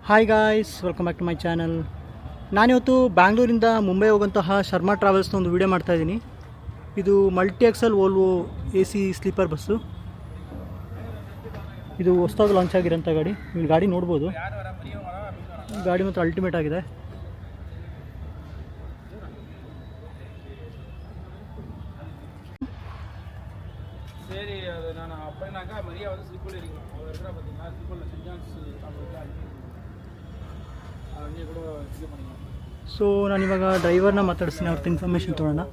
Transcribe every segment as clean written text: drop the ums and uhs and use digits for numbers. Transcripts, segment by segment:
Hi guys, welcome back to my channel. ನಾನಿವತ್ತು ಬ್ಯಾಂಗ್ಳೂರಿಂದ ಮುಂಬೈ ಹೋಗುವಂತಹ ಶರ್ಮಾ ಟ್ರಾವೆಲ್ಸ್ನ ಒಂದು ವಿಡಿಯೋ ಮಾಡ್ತಾಯಿದ್ದೀನಿ. ಇದು multi axle Volvo AC sleeper bus. ಇದು ಹೊಸದಾಗಿ ಲಾಂಚ್ ಆಗಿರೋಂಥ ಗಾಡಿ. ನೀವು ಗಾಡಿ ನೋಡ್ಬೋದು. ಗಾಡಿ ಮಾತ್ರ ಅಲ್ಟಿಮೇಟ್ ಆಗಿದೆ. ಸೊ ನಾನಿವಾಗ ಡ್ರೈವರ್ನ ಮಾತಾಡಿಸ್ತೀನಿ, ಅವ್ರದ್ದು ಇನ್ಫಾರ್ಮೇಷನ್ ತೊಗೊಳ್ಳೋಣ.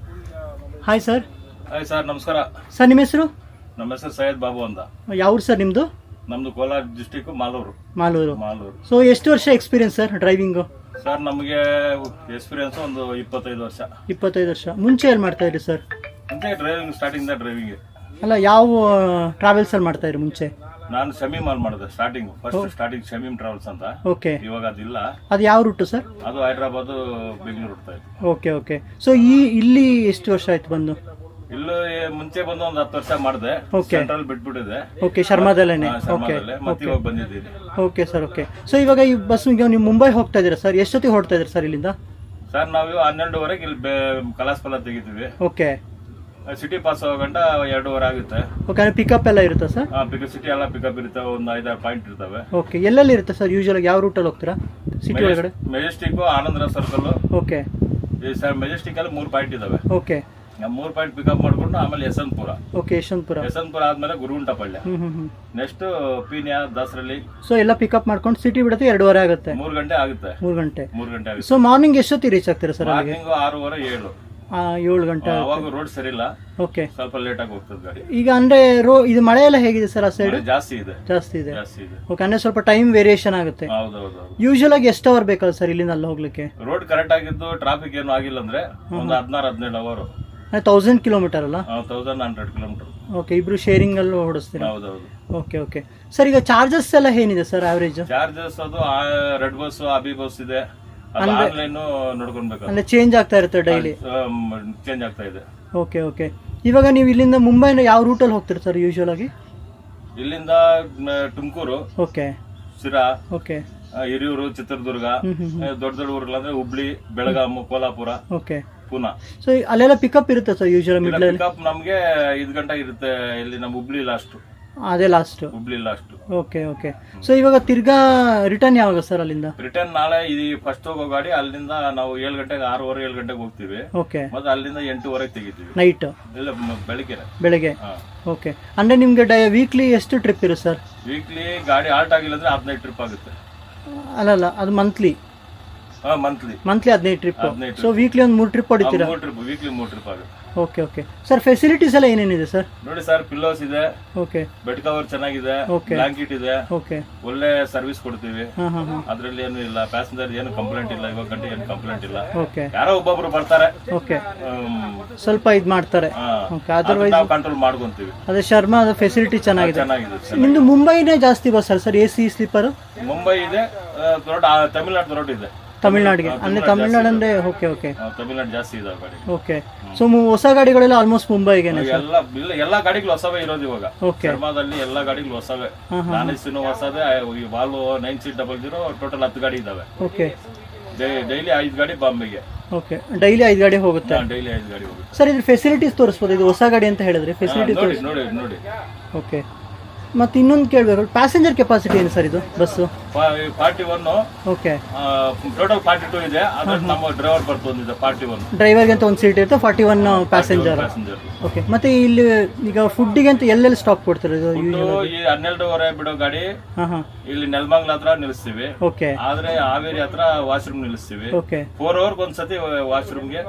Hi sir. ಹಾಯ್ ಸರ್, ನಮಸ್ಕಾರ. ಸರ್ ನಿಮ್ಮ ಹೆಸರು? ನಮ್ಮ ಹೆಸರು ಸೈಯದ್ ಬಾಬು ಅಂತ. ಯಾವ ಊರು ಸರ್ ನಿಮ್ಮದು? ನಮ್ದು ಕೋಲಾರ ಡಿಸ್ಟಿಕ್ ಮಾಲೂರು. ಸೊ ಎಷ್ಟು ವರ್ಷ ಎಕ್ಸ್ಪೀರಿಯನ್ಸ್ ಸರ್ ಡ್ರೈವಿಂಗು? ಸರ್ ನಮಗೆ ಎಕ್ಸ್ಪೀರಿಯನ್ಸ್ ಒಂದು 25 ವರ್ಷ. 25 ವರ್ಷ. ಮುಂಚೆ ಏನು ಮಾಡ್ತಾ ಇದ್ರಿ ಸರ್? ಮುಂಚೆ ಡ್ರೈವಿಂಗ್ ಸ್ಟಾರ್ಟಿಂಗ್ ಡ್ರೈವಿಂಗ್. ಅಲ್ಲ, ಯಾವ ಟ್ರಾವೆಲ್ಸಲ್ಲಿ ಮಾಡ್ತಾ ಇದ್ರಿ ಮುಂಚೆ? ನಾನು ಶಮೀಮ್ ಅಲ್ಲಿ ಮಾಡಿದೆ ಸ್ಟಾರ್ಟಿಂಗ್ ಶಮೀಮ್ ಟ್ರಾವೆಲ್ಸ್ ಅಂತ. ಓಕೆ. ಇವಾಗ ಅದಿಲ್ಲ. ಅದು ಯಾವ ರೂಟು ಸರ್? ಅದು ಹೈದರಾಬಾದ್ ಬೆಂಗಳೂರು ಹೋಗ್ತಾ ಇತ್ತು. Okay okay. ಸೊ ಇಲ್ಲಿ ಎಷ್ಟು ವರ್ಷ ಆಯ್ತು ಬಂದು? ಇಲ್ಲೂ ಮುಂಚೆ ಬಂದು ಒಂದು 10 ವರ್ಷ ಮಾಡಿದೆ. ಸೆಂಟ್ರಲ್ ಬಿಟ್ಬಿಟ್ಟಿದೆ. ಓಕೆ, ಶರ್ಮಾದಲ್ಲೇನೆ. ಓಕೆ ಮತ್ತೆ ಇವಾಗ ಬಂದಿದ್ದೀನಿ. Okay sir. ಓಕೆ. ಸೊ ಇವಾಗ ಈ ಬಸ್ ನೀವು ಮುಂಬೈ ಹೋಗ್ತಾ ಇದ್ದೀರಾ ಸರ್? ಎಷ್ಟೊತ್ತಿಗೆ ಹೊರಡ್ತಾ ಇದ್ದೀರಾ ಸರ್ ಇಲ್ಲಿಂದ? ಸರ್ ನಾವು 12:30 ಇಲ್ಲಿ ಕಲಾಸ್ಪಲ ತೆಗಿತೀವಿ. ಓಕೆ. ಸಿಟಿ ಪಾಸ್ ಆಗಂಟ 2:30 ಆಗುತ್ತೆ. ಓಕೆ. ಪಿಕಪ್ ಎಲ್ಲ ಇರುತ್ತಾ ಸರ್? ಸಿಟಿ ಎಲ್ಲ ಪಿಕಪ್ ಇರುತ್ತೆ, ಒಂದು 5-6 ಪಾಯಿಂಟ್ ಇರ್ತವೆ. ಓಕೆ. ಎಲ್ಲೆಲ್ಲಿ ಇರುತ್ತೆ ಸರ್ ಯೂಶುವಲ್? ಯಾವ ರೂಟಲ್ಲಿ ಹೋಗ್ತೀರಾ ಸಿಟಿ ಒಳಗಡೆ? ಮೆಜೆಸ್ಟಿಕ್, ಆನಂದರ ಸರ್ಕಲ್. ಓಕೆ. ಸರ್ ಮೆಜೆಸ್ಟಿಕ್ ಅಲ್ಲಿ 3 ಪಾಯಿಂಟ್ ಇದಾವೆ. ಓಕೆ. 3 ಪಾಯಿಂಟ್ ಪಿಕಪ್ ಮಾಡ್ಕೊಂಡು ಆಮೇಲೆ ಯಶವಂತಪುರ. ಓಕೆ, ಯಶವಂತಪುರ ಆದ್ಮೇಲೆ ಗುರುಗುಂಟಪಳ್ಳಿ. ನೆಕ್ಸ್ಟ್ ಪೀನ್ಯಾ, ದಾಸರಳ್ಳಿ. ಸೊ ಎಲ್ಲ ಪಿಕಪ್ ಮಾಡ್ಕೊಂಡು ಸಿಟಿ ಬಿಡುತ್ತೆ 2:30 ಆಗುತ್ತೆ. 3 ಗಂಟೆ ಆಗುತ್ತೆ. 3 ಗಂಟೆ ಆಗುತ್ತೆ. ಸೊ ಮಾರ್ನಿಂಗ್ ಎಷ್ಟೊತ್ತಿಗೆ ರೀಚ್ ಆಗ್ತೀರಾ ಸರ್? ಮಾರ್ನಿಂಗ್ 6:30, 7 ಗಂಟೆ. ಅವಾಗ ರೋಡ್ ಸರಿ ಇಲ್ಲ. ಓಕೆ. ಸ್ವಲ್ಪ ಲೇಟ್ ಆಗಿ ಹೋಗ್ತದೆ ಗಾಡಿ. ಈಗ ಅಂದ್ರೆ ಇದು ಮಳೆ ಎಲ್ಲ ಹೇಗಿದೆ ಸರ್ ಆ ಸೈಡ್? ಜಾಸ್ತಿ ಇದೆ. ಓಕೆ. ಅಂದ್ರೆ ಸ್ವಲ್ಪ ಟೈಮ್ ವೇರಿಯೇಷನ್ ಆಗುತ್ತೆ. ಹೌದೌದು. ಯೂಶುವಲ್ ಆಗಿ ಎಷ್ಟು ಅವರ್ ಬೇಕಲ್ಲ ಸರ್ ಇಲ್ಲಿಂದ ಅಲ್ಲಿ ಹೋಗ್ಲಿಕ್ಕೆ? ರೋಡ್ ಕರೆಕ್ಟ್ ಆಗಿದ್ದು ಟ್ರಾಫಿಕ್ ಏನು ಆಗಿಲ್ಲ ಅಂದ್ರೆ ಒಂದು 16-17 ಅವರ್. 1000 ಕಿಲೋಮೀಟರ್ ಅಲ್ಲ? 1100 ಕಿಲೋಮೀಟರ್. ಓಕೆ. ಇಬ್ರು ಶೇರಿಂಗ್ ಅಲ್ಲಿ ಓಡಿಸ್ತೀರಾ? ಹೌದೌದು. Okay okay. ಸರ್ ಈಗ ಚಾರ್ಜಸ್ ಎಲ್ಲ ಏನಿದೆ ಸರ್ ಆವರೇಜ್? ಚಾರ್ಜಸ್ ಅದು ರೆಡ್ ಬಸ್, ಅಬಿ ಬಸ್ ಇದೆ. ಆನ್ಲೈನ್ ನೋಡ್ಕೊಳ್ಬೇಕು. ಅಂದ್ರೆ ಚೇಂಜ್ ಆಗ್ತಾ ಇರುತ್ತೆ ಡೈಲಿ? ಚೇಂಜ್ ಆಗ್ತಾ ಇದೆ. Okay okay. ಇವಾಗ ನೀವು ಇಲ್ಲಿಂದ ಮುಂಬೈನ ಯಾವ ರೂಟಲ್ಲಿ ಹೋಗ್ತೀರಾ ಸರ್ ಯೂಶುವಲ್ ಆಗಿ? ಇಲ್ಲಿಂದ ತುಮಕೂರು, ಓಕೆ, ಸಿರಾ, ಓಕೆ, ಹಿರಿಯೂರು, ಚಿತ್ರದುರ್ಗ, ದೊಡ್ಡ ದೊಡ್ಡ ಊರುಗಳಂದ್ರೆ ಹುಬ್ಳಿ, ಬೆಳಗಾಂ, ಕೋಲ್ಹಾಪುರ, ಓಕೆ, ಪುನಾ. ಸೊ ಅಲ್ಲೆಲ್ಲ ಪಿಕಪ್ ಇರುತ್ತೆ ಸರ್ ಯೂಶುವಲ್? ಪಿಕಪ್ ನಮ್ಗೆ 5 ಗಂಟೆ ಇರುತ್ತೆ. ಇಲ್ಲಿ ನಮ್ಮ ಹುಬ್ಳಿ ಲಾಸ್ಟ್. ಅದೇ last? Hubli last. Okay okay. So ಇವಾಗ ತಿರ್ಗಾ ರಿಟರ್ನ್ ಯಾವಾಗ ಸರ್ ಅಲ್ಲಿಂದ? ರಿಟರ್ನ್ ನಾಳೆ ಫಸ್ಟ್ ಹೋಗೋ ಗಾಡಿ ಅಲ್ಲಿಂದ ನಾವು 7 ಗಂಟೆಗೆ 6:30, 7 ಗಂಟೆಗೆ ಹೋಗ್ತೀವಿ. ಓಕೆ. ಮತ್ತೆ ಅಲ್ಲಿಂದ 8:00 ತೆಗಿತೀವಿ. ನೈಟ್? ಇಲ್ಲ, ಬೆಳಿಗ್ಗೆ. ಓಕೆ. ಅಂದ್ರೆ ನಿಮ್ಗೆ ವೀಕ್ಲಿ ಎಷ್ಟು ಟ್ರಿಪ್ ಇರುತ್ತೆ ಸರ್? ವೀಕ್ಲಿ ಗಾಡಿ ಆಲ್ಟ್ ಆಗಿಲ್ಲ ಅಂದ್ರೆ 15 ಟ್ರಿಪ್ ಆಗುತ್ತೆ. ಅಲ್ಲ, ಅದು monthly? Monthly 15 trip. So weekly ಒಂದು 3 ಟ್ರಿಪ್ ಹೊಡಿತೀರಾ? ವೀಕ್ಲಿ 3 ಟ್ರಿಪ್ ಆಗುತ್ತೆ. Okay okay. ಸರ್ ಫೆಸಿಲಿಟೀಸ್ ಎಲ್ಲ ಏನೇನಿದೆ ಸರ್? ನೋಡಿ ಸರ್, ಪಿಲ್ಲೋಸ್ ಇದೆ. ಓಕೆ. ಬೆಡ್ ಕವರ್ ಚೆನ್ನಾಗಿದೆ. ಓಕೆ. ಬ್ಲಾಂಕೆಟ್ ಇದೆ. ಓಕೆ. ಒಳ್ಳೆ ಸರ್ವಿಸ್ ಕೊಡ್ತೀವಿ. ಅದ್ರಲ್ಲಿ ಏನು ಇಲ್ಲ, ಪ್ಯಾಸೆಂಜರ್ ಏನು ಕಂಪ್ಲೇಂಟ್ ಇಲ್ಲ. ಇವಾಗ ಗಂಟೆ ಏನು ಕಂಪ್ಲೇಂಟ್ ಇಲ್ಲ. ಓಕೆ. ಯಾರೋ ಒಬ್ಬೊಬ್ರು ಬರ್ತಾರೆ. ಓಕೆ. ಸ್ವಲ್ಪ ಇದು ಮಾಡ್ತಾರೆ. ಓಕೆ. ಅದರ್ವೈಸ್ ನಾವು ಕಂಟ್ರೋಲ್ ಮಾಡ್ಕೊಂತೀವಿ. ಅದೇ ಶರ್ಮಾ ಫೆಸಿಲಿಟಿ ಚೆನ್ನಾಗಿದೆ. ನಿಮ್ದು ಮುಂಬೈನೇ ಜಾಸ್ತಿ bus sir AC sleeper? Mumbai ಇದೆ, ತಮಿಳ್ನಾಡು ರೋಡ್ ಇದೆ. ತಮಿಳ್ನಾಡಿಗೆ ಅಂದ್ರೆ ತಮಿಳ್ನಾಡು ಅಂದ್ರೆ? Okay okay. ತಮಿಳ್ನಾಡು ಜಾಸ್ತಿ ಇದೆ ಗಾಡಿ. ಓಕೆ. ಸೊ ಹೊಸ ಗಾಡಿಗಳೆಲ್ಲ ಆಲ್ಮೋಸ್ಟ್ ಮುಂಬೈಗೆ? ಎಲ್ಲ ಗಾಡಿಗಳು ಹೊಸವೇ ಇರೋದು ಇವಾಗ. ಓಕೆ. ಶರ್ಮಾದಲ್ಲಿ ಎಲ್ಲ ಗಾಡಿಗಳು ಹೊಸವೇ. ನಾನಿಸ್ಸಿನೂ ಹೊಸದೇ. ವಾಲ್ವೋ 9600 ಟೋಟಲ್ 10 ಗಾಡಿ ಇದಾವೆ. ಓಕೆ. ಡೈಲಿ 5 ಗಾಡಿ ಬಾಂಬೆಗೆ. ಓಕೆ. ಡೈಲಿ 5 ಗಾಡಿ ಹೋಗುತ್ತೆ? ಡೈಲಿ 5 ಗಾಡಿ ಹೋಗುತ್ತೆ. ಸರ್ ಇದ್ರ ಫೆಸಿಲಿಟೀಸ್ ತೋರಿಸ್ಬೋದು? ಇದು ಹೊಸ ಗಾಡಿ ಅಂತ ಹೇಳಿದ್ರೆ ಫೆಸಿಲಿಟಿ ನೋಡಿ. ಓಕೆ. ಮತ್ತೆ ಇನ್ನೊಂದು ಕೇಳಬೇಕು, ಪ್ಯಾಸೆಂಜರ್ ಕೆಪಾಸಿಟಿ ಏನು ಸರ್ ಇದು ಬಸ್ಸು? 41. ಓಕೆ. ಟೋಟಲ್ 42 ಇದೆ. ಅದ್ರಲ್ಲಿ ನಮ್ಮ ಡ್ರೈವರ್ ಬರ್ತಿದೆ 41. ಡ್ರೈವರ್ಗೆ ಅಂತ ಒಂದು ಸೀಟ್ ಇರುತ್ತೆ, 41 ಪ್ಯಾಸೆಂಜರ್. ಓಕೆ. ಮತ್ತೆ ಇಲ್ಲಿ ಈಗ ಫುಡ್ಡಿಗೆ ಅಂತ ಎಲ್ಲೆಲ್ಲಿ ಸ್ಟಾಪ್ ಕೊಡ್ತಾರೆ? ಇದು 12:30 ಬಿಡೋ ಗಾಡಿ ಇಲ್ಲಿ ನೆಲಮಂಗಲ ಹತ್ರ ನಿಲ್ಲಿಸ್ತೀವಿ. ಓಕೆ. ಆದ್ರೆ ಹಾವೇರಿ ಹತ್ರ ವಾಶ್ರೂಮ್ ನಿಲ್ಲಿಸ್ತೀವಿ. ಓಕೆ. 4 ಅವರ್ಗೆ ಒಂದ್ಸತಿ ವಾಶ್ರೂಮ್ಗೆ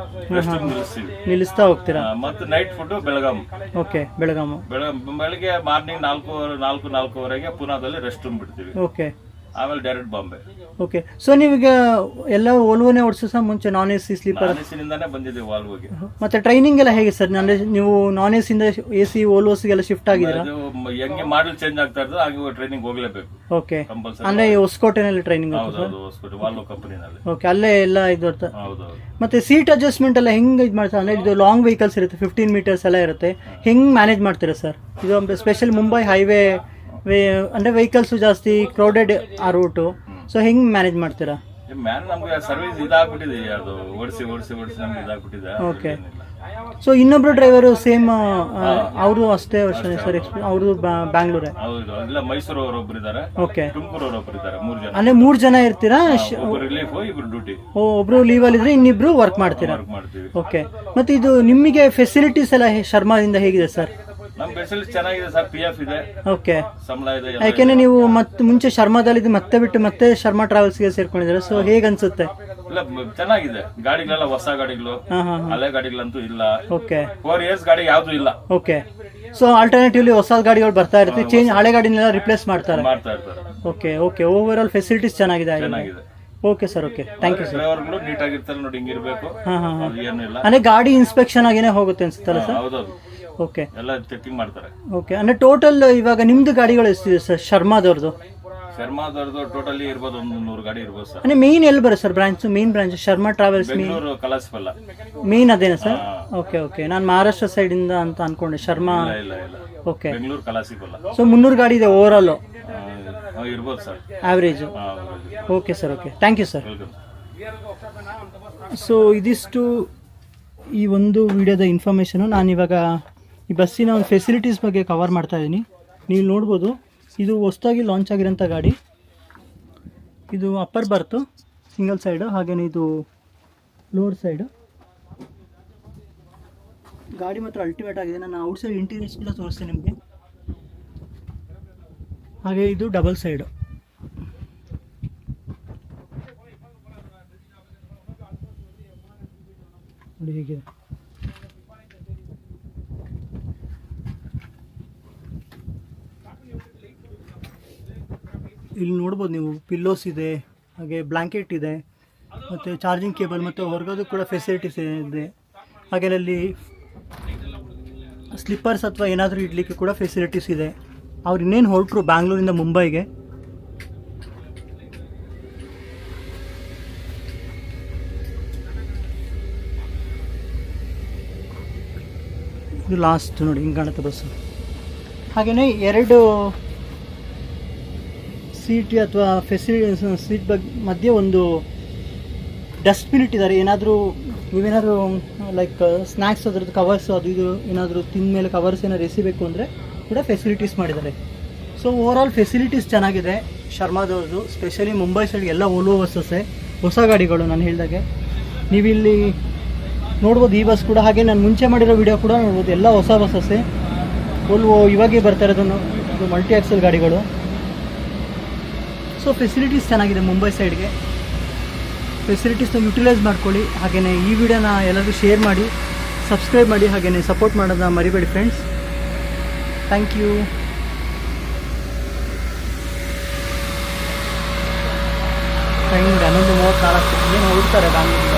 ನಿಲ್ಲಿಸ್ತೀವಿ. ನಿಲ್ಲಿಸ್ತಾ ಹೋಗ್ತೀರಾ? ಮತ್ತೆ ನೈಟ್ ಫುಡ್ ಬೆಳಗಾಂ. ಓಕೆ. ಬೆಳಗ್ಗೆ ಮಾರ್ನಿಂಗ್ 4:30 ಪುನಾದಲ್ಲಿ ರೆಸ್ಟ್ ರೂಮ್ ಬಿಡ್ತೀವಿ. ಓಕೆ. ಆಮೇಲೆ ಡೈರೆಕ್ಟ್ ಬಾಂಬೆ. ಓಕೆ. ಸೊ ನೀವೀಗ ಎಲ್ಲ ವೋಲ್ವೋನೇ ಓಡಿಸೋ ಮುಂಚೆ ನಾನ್ AC ಸ್ಲೀಪರ್? AC ಬಂದಿದ್ದೀವಿ ವಾಲ್ವೋಗೆ. ಮತ್ತೆ ಟ್ರೈನಿಂಗ್ ಎಲ್ಲ ಹೇಗೆ ಸರ್? ಅಂದ್ರೆ ನೀವು ನಾನ್ AC ಇಂದ AC ವೋಲ್ವೋಸ್ಗೆಲ್ಲ ಶಿಫ್ಟ್ ಆಗಿದ್ದೀರಾ? ಹೆಂಗೆ ಮಾಡಲ್ ಚೇಂಜ್ ಆಗ್ತಾ ಇರ್ತದೆ ಹಾಗೆ ಟ್ರೈನಿಂಗ್ ಹೋಗ್ಲೇಬೇಕು. ಓಕೆ. ಅಂದ್ರೆ ಹೊಸಕೋಟೆನಲ್ಲಿ ಟ್ರೈನಿಂಗ್? ವಾಲ್ವೋ ಕಂಪನಿನಲ್ಲಿ. ಓಕೆ. ಅಲ್ಲೇ ಎಲ್ಲ ಇದು. ಹೌದು. ಮತ್ತೆ ಸೀಟ್ ಅಡ್ಜಸ್ಟ್ಮೆಂಟ್ ಎಲ್ಲ ಹೆಂಗ್ ಇದು ಮಾಡ್ತಾರೆ? ಅಂದ್ರೆ ಇದು ಲಾಂಗ್ ವೆಹಿಕಲ್ಸ್ ಇರುತ್ತೆ, 15 ಮೀಟರ್ಸ್ ಎಲ್ಲ ಇರುತ್ತೆ. ಹೆಂಗ್ ಮ್ಯಾನೇಜ್ ಮಾಡ್ತೀರಾ ಸರ್? ಇದು ಸ್ಪೆಷಲ್ ಮುಂಬೈ ಹೈವೇ ಅಂದ್ರೆ ವೆಹಿಕಲ್ಸ್ ಜಾಸ್ತಿ ಕ್ರೌಡೆಡ್ ಆ ರೂಟು. ಸೊ ಹೆಂಗೆ ಮ್ಯಾನೇಜ್ ಮಾಡ್ತೀರಾ? ಮ್ಯಾನ್ ನಮ್ಗೆ ಸರ್ವಿಸ್ ಇದಾಗ್ಬಿಟ್ಟಿದೆ, ಅದು ಓಡಿಸಿ ನಮ್ಗೆ ಇದಾಗ್ಬಿಟ್ಟಿದೆ. ಓಕೆ. ಸೊ ಇನ್ನೊಬ್ರು ಡ್ರೈವರು ಸೇಮ್ ಅವರು ಅಷ್ಟೇ ವರ್ಷ ಸರ್ ಅವರು ಬ್ಯಾಂಗ್ಳೂರೇ? ಹೌದು, ಇಲ್ಲ ಮೈಸೂರು ಅವರು ಒಬ್ರು ಇದ್ದಾರೆ, ಓಕೆ, ತುಮಕೂರು ಒಬ್ರು ಇದ್ದಾರೆ, 3 ಜನ. ಅಂದ್ರೆ 3 ಜನ ಇರ್ತೀರಾ? ಒಬ್ರು ರಿಲೀಫ್, ಇಬ್ರು ಡ್ಯೂಟಿ. ಒಬ್ರು ಲೀವ್ ಅಲ್ಲಿ ಇದ್ರೆ ಇನ್ನಿಬ್ರು ವರ್ಕ್ ಮಾಡ್ತೀರಾ? ಮಾಡ್ತೀವಿ. ಓಕೆ. ಮತ್ತೆ ಇದು ನಿಮಗೆ ಫೆಸಿಲಿಟೀಸ್ ಎಲ್ಲ ಶರ್ಮಾದಿಂದ ಹೇಗಿದೆ ಸರ್? ನಮ್ ಫೆಸಿಲಿಟಿ ಚೆನ್ನಾಗಿದೆ ಸರ್, PF ಇದೆ, ಓಕೆ, ಸಂಬಳ ಇದೆ. ಯಾಕೆಂದ್ರೆ ನೀವು ಮತ್ತೆ ಮುಂಚೆ ಶರ್ಮಾದಲ್ಲಿ ಮತ್ತೆ ಬಿಟ್ಟು ಮತ್ತೆ ಶರ್ಮಾ ಟ್ರಾವೆಲ್ಸ್ಗೆ ಸೇರ್ಕೊಂಡಿದ್ದೀರಾ, ಸೊ ಹೇಗೆ ಅನ್ಸುತ್ತೆ? ಇಲ್ಲ ಚೆನ್ನಾಗಿದೆ, ಗಾಡಿಗಳೆಲ್ಲ ಹೊಸ ಗಾಡಿಗಳು, ಹಳೆ ಗಾಡಿಗಳಂತೂ ಇಲ್ಲ. ಓಕೆ. 4 years ಗಾಡಿ ಯಾವ್ದು ಇಲ್ಲ. ಓಕೆ. ಸೊ ಆಲ್ಟರ್ನೇಟಿವ್ಲಿ ಹೊಸ ಗಾಡಿಗಳು ಬರ್ತಾ ಇರುತ್ತೆ, ಚೇಂಜ್ ಹಳೆ ಗಾಡಿನೆಲ್ಲ ರಿಪ್ಲೇಸ್ ಮಾಡ್ತಾರೆ. Okay okay. Overall facilities ಚೆನ್ನಾಗಿದೆ. Okay sir, okay, thank you sir. ಡ್ರೈವರ್ಗಳು ನೀಟಾಗಿರ್ತಾರೆ ನೋಡಿ, ಹಿಂಗಿರ್ಬೇಕು, ಏನಿಲ್ಲ. ಅಂದ್ರೆ ಗಾಡಿ ಇನ್ಸ್ಪೆಕ್ಷನ್ ಆಗೇನೆ ಹೋಗುತ್ತೆ ಅನ್ಸುತ್ತಲ್ಲ ಸರ್? ಹೌದೌದು, ಓಕೆ, ಎಲ್ಲ ಚೆಕಿಂಗ್ ಮಾಡ್ತಾರೆ. ಓಕೆ. ಅಂದ್ರೆ ಟೋಟಲ್ ಇವಾಗ ನಿಮ್ದು ಗಾಡಿಗಳು ಎಷ್ಟಿದೆ ಸರ್ ಶರ್ಮಾದವ್ರದ್ದು? ಶರ್ಮಾದವ್ರದ್ದು ಟೋಟಲಿ ಇರ್ಬೋದು, ಒಂದು 100 ಗಾಡಿ ಇರ್ಬೋದು ಸರ್. ಅಂದ್ರೆ ಮೇನ್ ಎಲ್ಲಿ ಬರುತ್ತೆ sir branch? Main branch Sharma Travels Bengaluru Kalasipalya main ಅದೇನಾ ಸರ್? Okay okay. ನಾನು ಮಹಾರಾಷ್ಟ್ರ ಸೈಡ್ ಇಂದ ಅಂತ ಅನ್ಕೊಂಡೆ ಶರ್ಮಾ. ಇಲ್ಲ. ಓಕೆ. ಬೆಂಗಳೂರು ಕಲಾಸಿಪಲ್ಲ. ಸೊ 300 ಗಾಡಿ ಇದೆ ಓವರ್ ಆಲ್ ಇರ್ಬೋದು sir, average. Okay sir, okay, thank you sir. So ಇದಿಷ್ಟು ಈ ಒಂದು ವಿಡಿಯೋದ ಇನ್ಫಾರ್ಮೇಷನು. ನಾನಿವಾಗ ಈ ಬಸ್ಸಿನ ಒಂದು ಫೆಸಿಲಿಟೀಸ್ ಬಗ್ಗೆ ಕವರ್ ಮಾಡ್ತಾ ಇದ್ದೀನಿ. ನೀವು ನೋಡ್ಬೋದು, ಇದು ಹೊಸದಾಗಿ ಲಾಂಚ್ ಆಗಿರೋಂಥ ಗಾಡಿ. ಇದು ಅಪ್ಪರ್ ಬರ್ತು ಸಿಂಗಲ್ ಸೈಡು, ಹಾಗೆಯೇ ಇದು ಲೋವರ್ ಸೈಡು. ಗಾಡಿ ಮಾತ್ರ ಅಲ್ಟಿಮೇಟ್ ಆಗಿದೆ. ನಾನು ಔಟ್ಸೈಡ್ ಇಂಟೀರಿಯರ್ಸ್ ಕೂಡ ತೋರಿಸ್ತೀನಿ ನಿಮಗೆ. ಹಾಗೆ ಇದು ಡಬಲ್ ಸೈಡು. ನೋಡಿ ಹೇಗಿದೆ. ಇಲ್ಲಿ ನೋಡ್ಬೋದು ನೀವು, ಪಿಲ್ಲೋಸ್ ಇದೆ, ಹಾಗೆ ಬ್ಲ್ಯಾಂಕೆಟ್ ಇದೆ, ಮತ್ತು ಚಾರ್ಜಿಂಗ್ ಕೇಬಲ್, ಮತ್ತು ಹೊರಗೋದು ಕೂಡ ಫೆಸಿಲಿಟೀಸ್ ಇದೆ. ಹಾಗೆ ಅಲ್ಲಿ ಸ್ಲಿಪ್ಪರ್ಸ್ ಅಥವಾ ಏನಾದರೂ ಇಡಲಿಕ್ಕೆ ಕೂಡ ಫೆಸಿಲಿಟೀಸ್ ಇದೆ. ಅವ್ರು ಇನ್ನೇನು ಹೊರಟರು ಬ್ಯಾಂಗ್ಳೂರಿಂದ ಮುಂಬೈಗೆ. ಇದು ಲಾಸ್ಟ್ ನೋಡಿ, ಹಿಂಗೆ ಕಾಣುತ್ತೆ ಬಸ್ಸು. ಹಾಗೆಯೇ 2 ಸೀಟ್ ಅಥವಾ ಸೀಟ್ ಮಧ್ಯೆ ಒಂದು ಡಸ್ಟ್ಬಿನ್ ಇಟ್ಟಿದ್ದಾರೆ. ಏನಾದರೂ ನೀವೇನಾದರೂ ಲೈಕ್ ಸ್ನ್ಯಾಕ್ಸ್ ಅದ್ರದ್ದು ಕವರ್ಸ್ ಅದು ಇದು ಏನಾದರೂ ತಿಂದ ಮೇಲೆ ಕವರ್ಸ್ ಏನಾದ್ರು ಎಸಿಬೇಕು ಅಂದರೆ ಕೂಡ ಫೆಸಿಲಿಟೀಸ್ ಮಾಡಿದ್ದಾರೆ. ಸೊ ಓವರ್ ಆಲ್ ಫೆಸಿಲಿಟೀಸ್ ಚೆನ್ನಾಗಿದೆ ಶರ್ಮಾದವ್ರದ್ದು. ಸ್ಪೆಷಲಿ ಮುಂಬೈ ಸೈಡ್ಗೆ ಎಲ್ಲ ಓಲ್ವೋ ಬಸ್ಸಸ್ಸೇ, ಹೊಸ ಗಾಡಿಗಳು. ನಾನು ಹೇಳಿದಾಗೆ ನೀವಿಲ್ಲಿ ನೋಡ್ಬೋದು ಈ ಬಸ್ ಕೂಡ. ಹಾಗೆ ನಾನು ಮುಂಚೆ ಮಾಡಿರೋ ವಿಡಿಯೋ ಕೂಡ ನೋಡ್ಬೋದು, ಎಲ್ಲ ಹೊಸ ಬಸ್ಸಸ್ಸೇ. ಓಲ್ವೋ ಇವಾಗೇ ಬರ್ತಾ ಇರೋದು, ಇದು ಮಲ್ಟಿ ಆಕ್ಸಲ್ ಗಾಡಿಗಳು. ಸೊ ಫೆಸಿಲಿಟೀಸ್ ಚೆನ್ನಾಗಿದೆ ಮುಂಬೈ ಸೈಡ್ಗೆ. ಫೆಸಿಲಿಟೀಸ್ನ ಯುಟಿಲೈಸ್ ಮಾಡ್ಕೊಳ್ಳಿ. ಹಾಗೆಯೇ ಈ ವಿಡಿಯೋನ ಎಲ್ಲರಿಗೂ ಶೇರ್ ಮಾಡಿ, ಸಬ್ಸ್ಕ್ರೈಬ್ ಮಾಡಿ, ಹಾಗೆಯೇ ಸಪೋರ್ಟ್ ಮಾಡೋದನ್ನ ಮರಿಬೇಡಿ ಫ್ರೆಂಡ್ಸ್. Thank you. ಟೈಮ್ 11:34 ಏನು ಹೊರಡ್ತಾರೆ ಬ್ಯಾಂಗ್ಳೂರು.